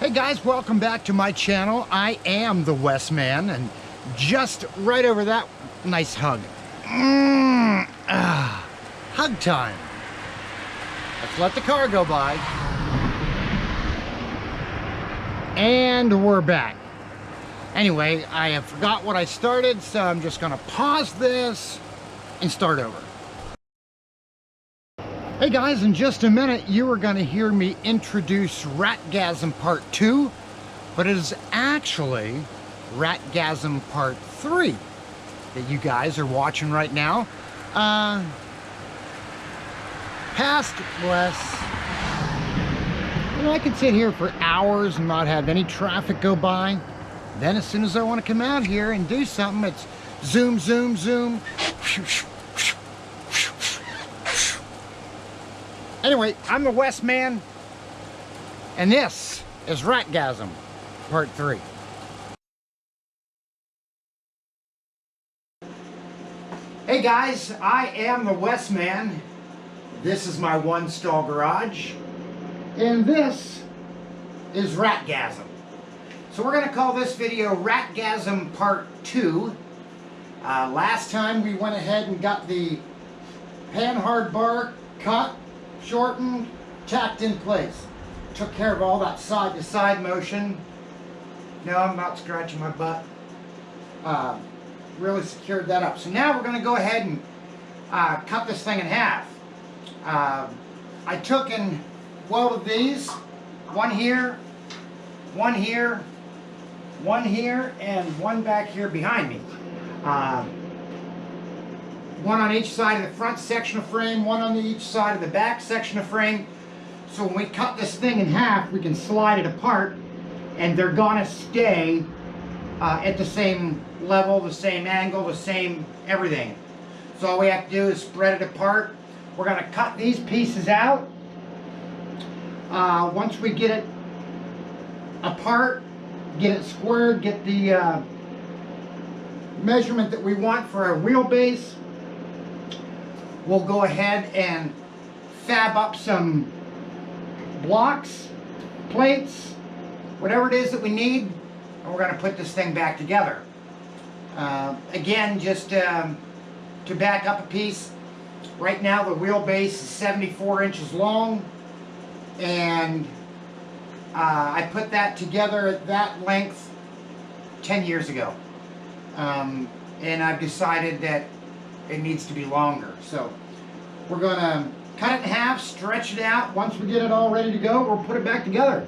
Hey guys, welcome back to my channel. I am the West Man, and just right over that, nice hug. Hug time. Let's let the car go by. And we're back. Anyway, I have forgot what I started, so I'm just gonna pause this and start over. Hey guys, in just a minute you are going to hear me introduce Ratgasm Part 2, but it is actually Ratgasm Part 3 that you guys are watching right now. Past less, I can sit here for hours and not have any traffic go by. Then as soon as I want to come out here and do something, it's zoom, zoom, zoom. Anyway, I'm the West Man, and this is Ratgasm Part 3. Hey guys, I am the West Man. This is my one-stall garage, and this is Ratgasm. So we're going to call this video Ratgasm Part 2. Last time we went ahead and got the panhard bar cut, shortened, tacked in place. Took care of all that side-to-side motion. No, I'm not scratching my butt. Really secured that up. So now we're going to go ahead and cut this thing in half. I took and welded these. One here, one here, one here, and one back here behind me. One on each side of the front section of frame, one on each side of the back section of frame. So when we cut this thing in half, we can slide it apart, and they're gonna stay at the same level, the same angle, the same everything. So all we have to do is spread it apart. We're gonna cut these pieces out. Once we get it apart, get it squared, get the measurement that we want for our wheelbase, we'll go ahead and fab up some blocks, plates, whatever it is that we need, and we're going to put this thing back together. Again, just to back up a piece, right now the wheelbase is 74 inches long, and I put that together at that length 10 years ago. And I've decided that it needs to be longer. So we're going to cut it in half, stretch it out. Once we get it all ready to go, we'll put it back together.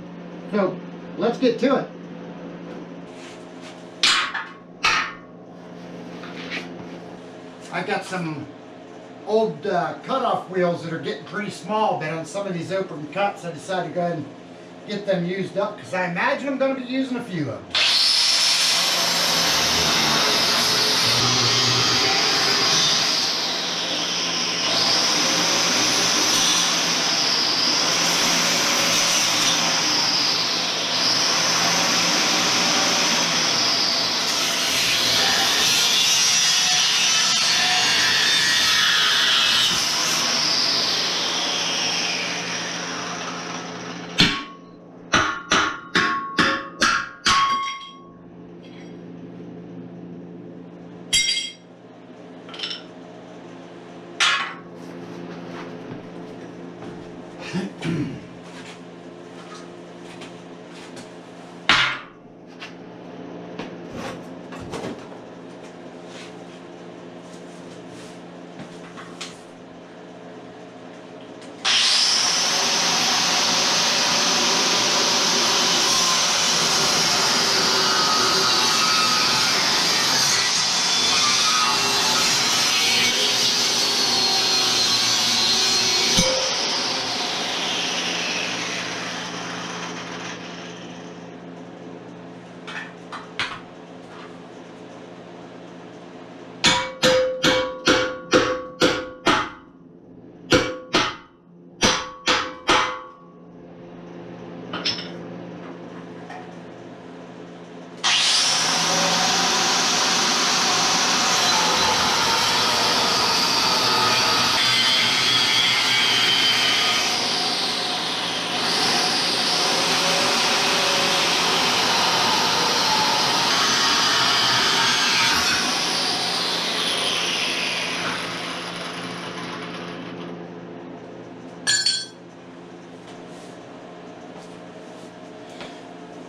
So let's get to it. I've got some old cutoff wheels that are getting pretty small, but on some of these open cuts I decided to go ahead and get them used up because I imagine I'm going to be using a few of them.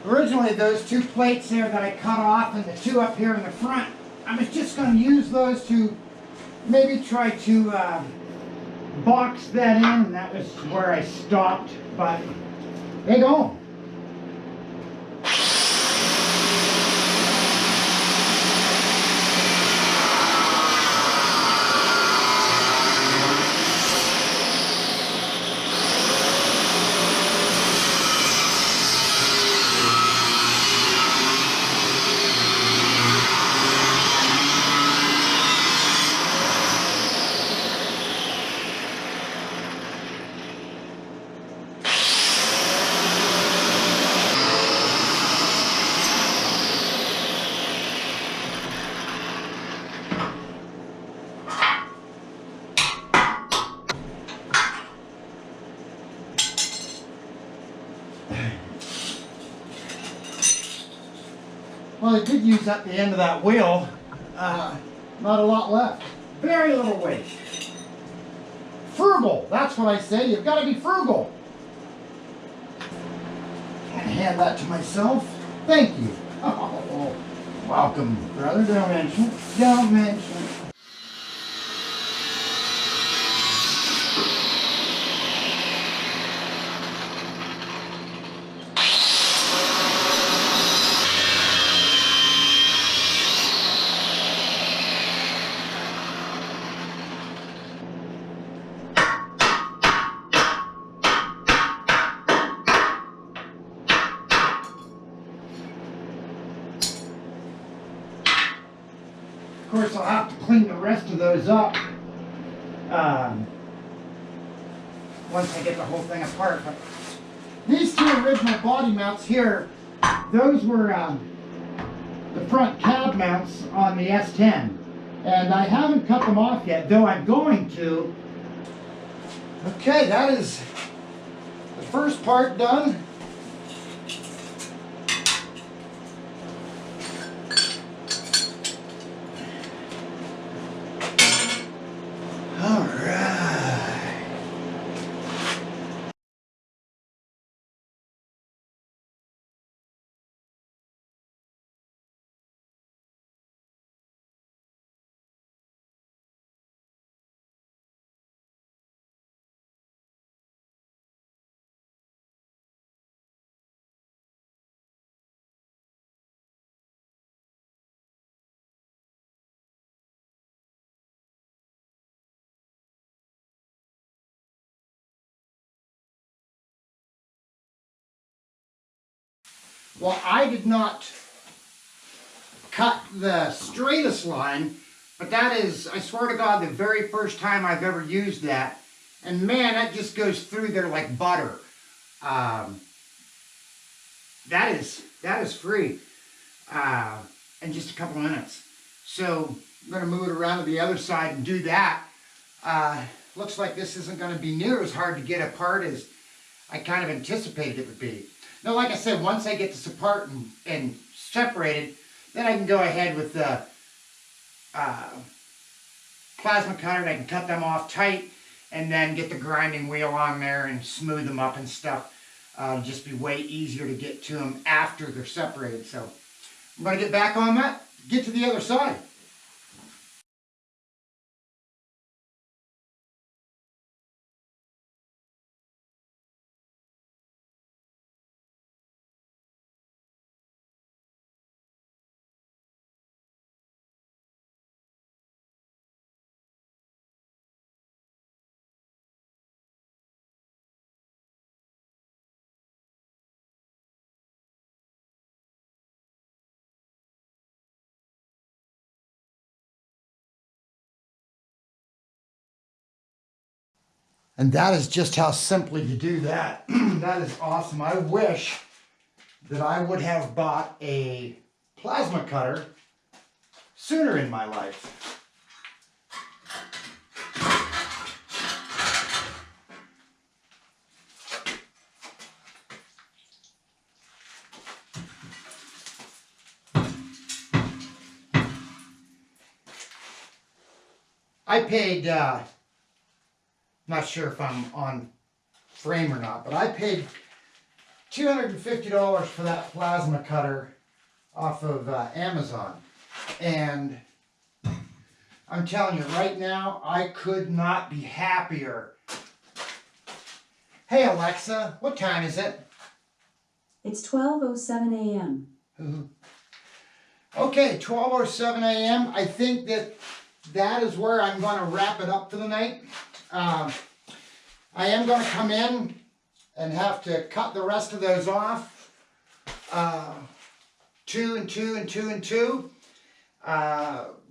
Originally, those two plates there that I cut off and the two up here in the front, I was just going to use those to maybe try to box that in, and that was where I stopped, but they go. Well, I did use up the end of that wheel. Not a lot left. Very little waste. Frugal, that's what I say. You've got to be frugal. And hand that to myself. Thank you. Oh, welcome, brother. Don't mention it. Don't mention it. Of course, I'll have to clean the rest of those up once I get the whole thing apart. But these two original body mounts here, those were the front cab mounts on the S10. And I haven't cut them off yet, though I'm going to. Okay, that is the first part done. Well, I did not cut the straightest line, but that is, I swear to God, the very first time I've ever used that. And man, that just goes through there like butter. That is free in just a couple minutes. So I'm going to move it around to the other side and do that. Looks like this isn't going to be near as hard to get apart as I kind of anticipated it would be. Now, like I said, once I get this apart and separated, then I can go ahead with the plasma cutter and I can cut them off tight and then get the grinding wheel on there and smooth them up and stuff. Just be way easier to get to them after they're separated. So I'm going to get back on that, get to the other side. And that is just how simply you do that. That is awesome. I wish that I would have bought a plasma cutter sooner in my life. I paid, not sure if I'm on frame or not, but I paid $250 for that plasma cutter off of Amazon. And I'm telling you right now, I could not be happier. Hey Alexa, what time is it? It's 12:07 a.m. Okay, 12:07 a.m. I think that is where I'm going to wrap it up for the night. I am going to come in and have to cut the rest of those off. 2 and 2 and 2 and 2.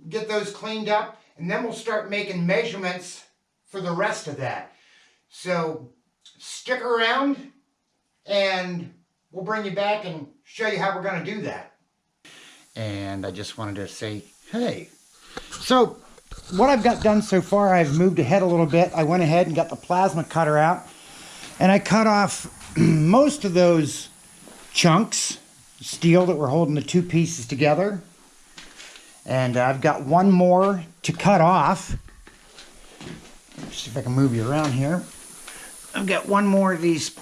Get those cleaned up, and then we'll start making measurements for the rest of that. So stick around and we'll bring you back and show you how we're going to do that. And I just wanted to say, hey. So what I've got done so far, I've moved ahead a little bit. I went ahead and got the plasma cutter out, and I cut off most of those chunks, steel that were holding the two pieces together. And I've got one more to cut off. Let's see if I can move you around here. I've got one more of these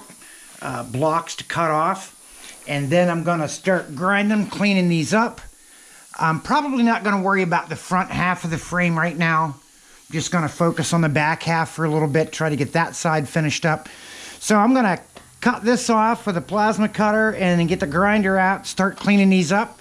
blocks to cut off. And then I'm going to start grinding them, cleaning these up. I'm probably not going to worry about the front half of the frame right now. I'm just going to focus on the back half for a little bit, try to get that side finished up. So I'm going to cut this off with a plasma cutter and then get the grinder out, start cleaning these up.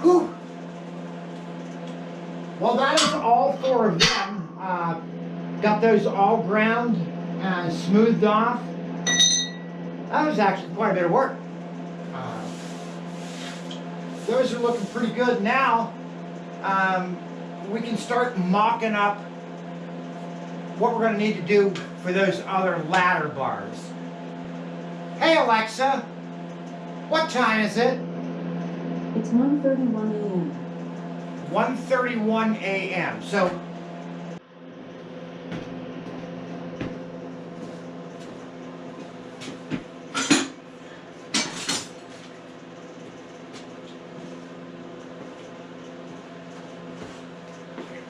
Whew. Well, that is all 4 of them. Got those all ground and smoothed off. That was actually quite a bit of work. Those are looking pretty good now. We can start mocking up what we're going to need to do for those other ladder bars. Hey Alexa, what time is it? It's 1:31 a.m. 1:31 a.m. So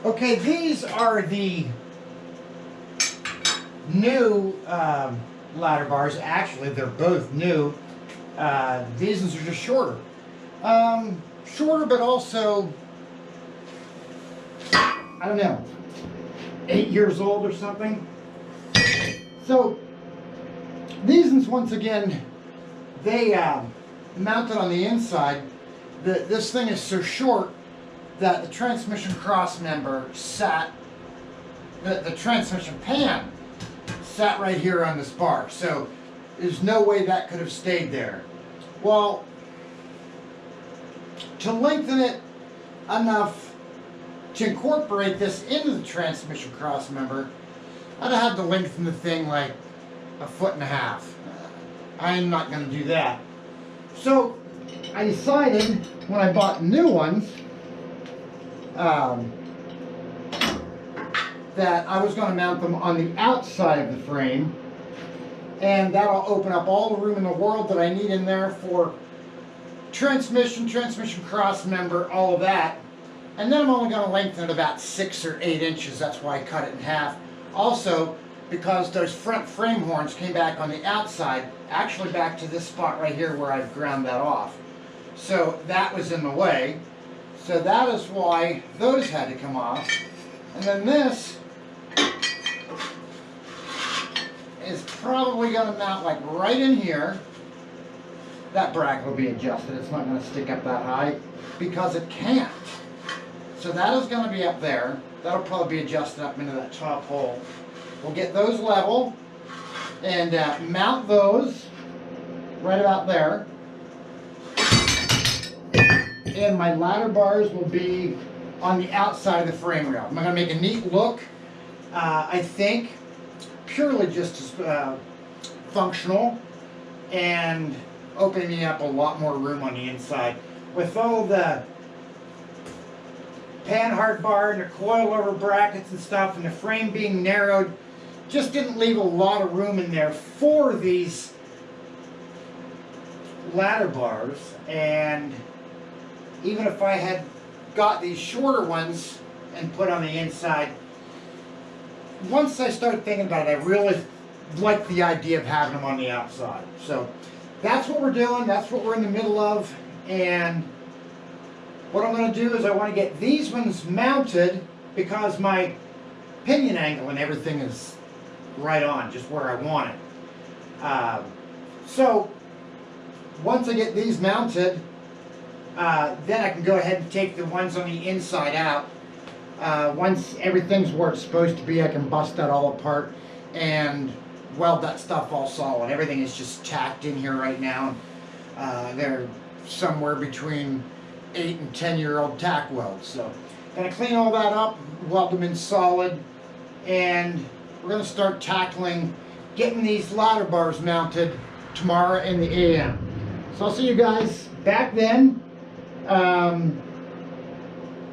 okay, these are the new ladder bars. Actually, they're both new. These ones are just shorter. Shorter, but also, I don't know, 8 years old or something. So these ones, once again, they mounted on the inside. This thing is so short that the transmission cross member sat, the transmission pan sat right here on this bar. So there's no way that could have stayed there. Well, to lengthen it enough to incorporate this into the transmission cross member, I'd have had to lengthen the thing like 1.5 feet. I'm not going to do that. So I decided when I bought new ones that I was going to mount them on the outside of the frame, and that'll open up all the room in the world that I need in there for transmission cross member, all of that. And then I'm only going to lengthen it about 6 or 8 inches. That's why I cut it in half. Also, because those front frame horns came back on the outside, actually back to this spot right here where I've ground that off. So that was in the way. So that is why those had to come off. And then this is probably going to mount like right in here. That bracket will be adjusted. It's not going to stick up that high because it can't. So that is going to be up there. That'll probably be adjusted up into that top hole. We'll get those level and mount those right about there. And my ladder bars will be on the outside of the frame rail. I'm going to make a neat look, I think, purely just as functional and opening me up a lot more room on the inside. With all the panhard bar and the coilover brackets and stuff, and the frame being narrowed, just didn't leave a lot of room in there for these ladder bars. And even if I had got these shorter ones and put on the inside, once I started thinking about it, I really liked the idea of having them on the outside. So that's what we're doing, that's what we're in the middle of. And what I'm going to do is I want to get these ones mounted, because my pinion angle and everything is right on, just where I want it. So once I get these mounted, then I can go ahead and take the ones on the inside out. Once everything's where it's supposed to be, I can bust that all apart and weld that stuff all solid. Everything is just tacked in here right now. They're somewhere between 8 and 10-year-old tack welds. So gonna clean all that up, weld them in solid, and we're gonna start tackling getting these ladder bars mounted tomorrow in the AM. So I'll see you guys back then.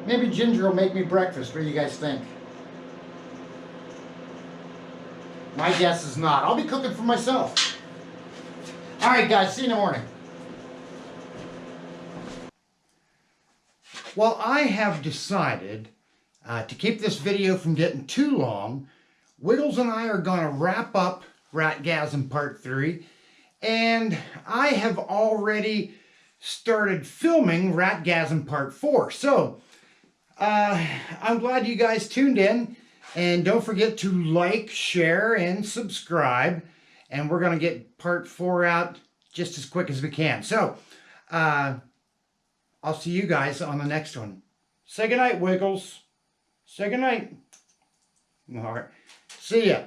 Maybe Ginger will make me breakfast. What do you guys think? My guess is not. I'll be cooking for myself. All right, guys, see you in the morning. Well, I have decided to keep this video from getting too long. Wiggles and I are going to wrap up Ratgasm Part 3, and I have already started filming Ratgasm Part 4. So, I'm glad you guys tuned in, and don't forget to like, share, and subscribe, and we're going to get Part 4 out just as quick as we can. So, I'll see you guys on the next one. Say goodnight, Wiggles. Say goodnight. All right. See ya.